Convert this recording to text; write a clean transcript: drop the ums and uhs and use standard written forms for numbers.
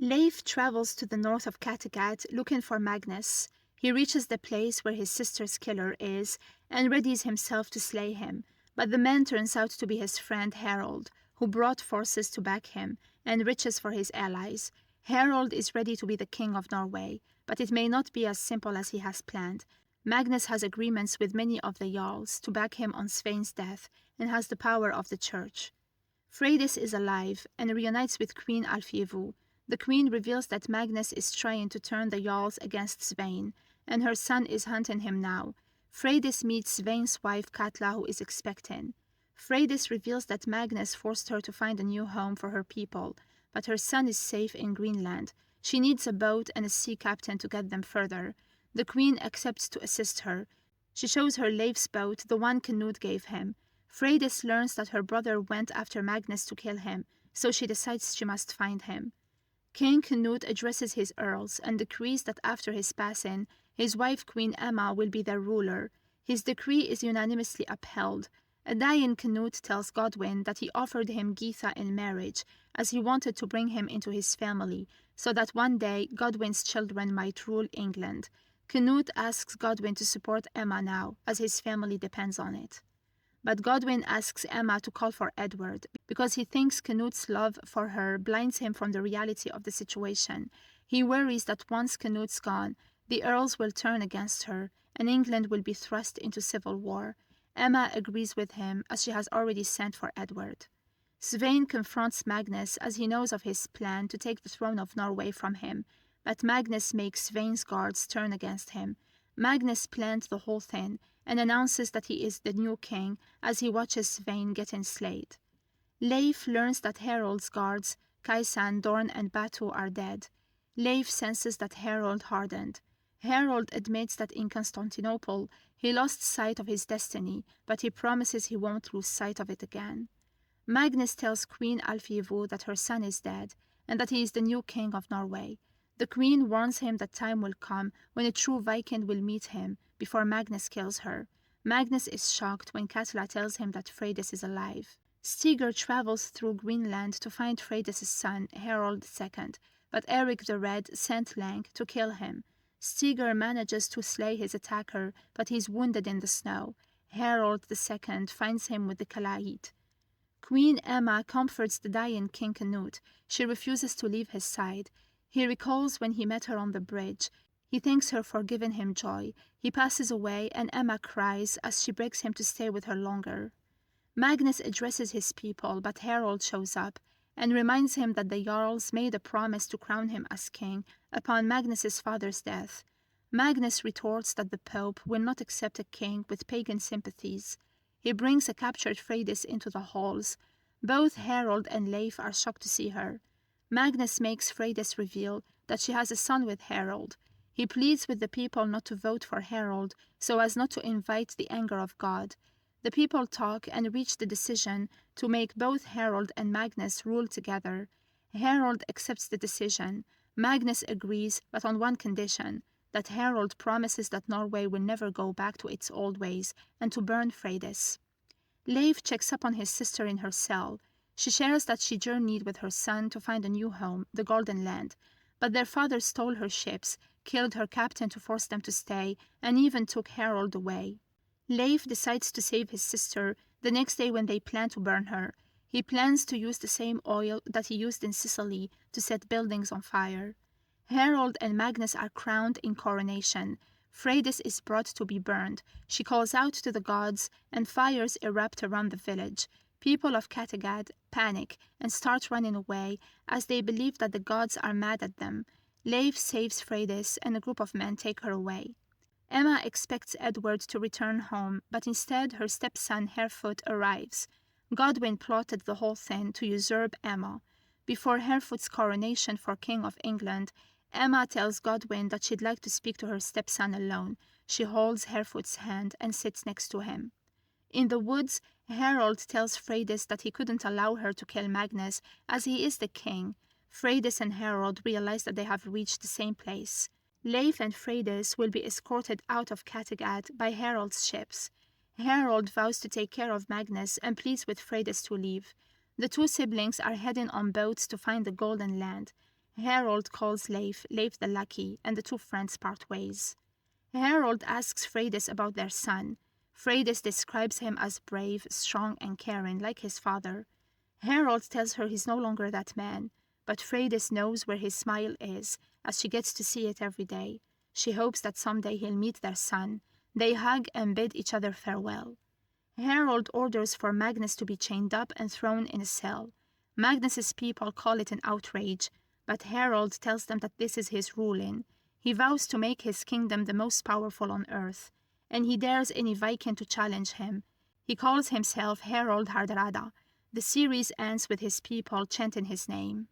Leif travels to the north of Kattegat looking for Magnus. He reaches the place where his sister's killer is and readies himself to slay him, but the man turns out to be his friend Harold, who brought forces to back him and riches for his allies. Harold is ready to be the king of Norway, but it may not be as simple as he has planned. Magnus has agreements with many of the jarls to back him on Svein's death and has the power of the church. Freydis is alive and reunites with Queen Alfievu. The queen reveals that Magnus is trying to turn the jarls against Svein, and her son is hunting him now. Freydis meets Svein's wife Katla, who is expecting. Freydis reveals that Magnus forced her to find a new home for her people, but her son is safe in Greenland. She needs a boat and a sea captain to get them further. The queen accepts to assist her. She shows her Leif's boat, the one Canute gave him. Freydis learns that her brother went after Magnus to kill him, so she decides she must find him. King Canute addresses his earls and decrees that after his passing, his wife Queen Emma will be their ruler. His decree is unanimously upheld. A dying Canute tells Godwin that he offered him Geitha in marriage, as he wanted to bring him into his family, so that one day Godwin's children might rule England. Canute asks Godwin to support Emma now, as his family depends on it. But Godwin asks Emma to call for Edward, because he thinks Canute's love for her blinds him from the reality of the situation. He worries that once Canute's gone, the earls will turn against her, and England will be thrust into civil war. Emma agrees with him, as she has already sent for Edward. Svein confronts Magnus as he knows of his plan to take the throne of Norway from him, but Magnus makes Svein's guards turn against him. Magnus plans the whole thing and announces that he is the new king as he watches Svein get enslaved. Leif learns that Harold's guards, Kaisan, Dorn, and Batu, are dead. Leif senses that Harold hardened. Harold admits that in Constantinople he lost sight of his destiny, but he promises he won't lose sight of it again. Magnus tells Queen Alfievu that her son is dead and that he is the new king of Norway. The queen warns him that time will come when a true Viking will meet him before Magnus kills her. Magnus is shocked when Katla tells him that Freydis is alive. Stiger travels through Greenland to find Freydis' son, Harold II, but Eric the Red sent Lang to kill him. Stiger manages to slay his attacker, but he's wounded in the snow. Harold II finds him with the Kalahit. Queen Emma comforts the dying King Canute. She refuses to leave his side. He recalls when he met her on the bridge. He thanks her for giving him joy. He passes away and Emma cries as she begs him to stay with her longer. Magnus addresses his people, but Harold shows up and reminds him that the Jarls made a promise to crown him as king upon Magnus's father's death. Magnus retorts that the Pope will not accept a king with pagan sympathies. He brings a captured Freydis into the halls. Both Harold and Leif are shocked to see her. Magnus makes Freydis reveal that she has a son with Harold. He pleads with the people not to vote for Harold so as not to invite the anger of God. The people talk and reach the decision to make both Harold and Magnus rule together. Harold accepts the decision. Magnus agrees, but on one condition, that Harold promises that Norway will never go back to its old ways and to burn Freydis. Leif checks up on his sister in her cell. She shares that she journeyed with her son to find a new home, the Golden Land, but their father stole her ships, killed her captain to force them to stay, and even took Harold away. Leif decides to save his sister the next day when they plan to burn her. He plans to use the same oil that he used in Sicily to set buildings on fire. Harold and Magnus are crowned in coronation. Freydis is brought to be burned. She calls out to the gods, and fires erupt around the village. People of Kattegat panic and start running away as they believe that the gods are mad at them. Leif saves Freydis and a group of men take her away. Emma expects Edward to return home, but instead her stepson Harefoot arrives. Godwin plotted the whole thing to usurp Emma. Before Harefoot's coronation for King of England, Emma tells Godwin that she'd like to speak to her stepson alone. She holds Harefoot's hand and sits next to him. In the woods, Harold tells Freydis that he couldn't allow her to kill Magnus as he is the king. Freydis and Harold realize that they have reached the same place. Leif and Freydis will be escorted out of Kattegat by Harold's ships. Harold vows to take care of Magnus and pleads with Freydis to leave. The two siblings are heading on boats to find the Golden Land. Harold calls Leif the Lucky, and the two friends part ways. Harold asks Freydis about their son. Freydis describes him as brave, strong, and caring, like his father. Harold tells her he's no longer that man, but Freydis knows where his smile is, as she gets to see it every day. She hopes that someday he'll meet their son. They hug and bid each other farewell. Harold orders for Magnus to be chained up and thrown in a cell. Magnus's people call it an outrage, but Harold tells them that this is his ruling. He vows to make his kingdom the most powerful on earth, and he dares any Viking to challenge him. He calls himself Harold Hardrada. The series ends with his people chanting his name.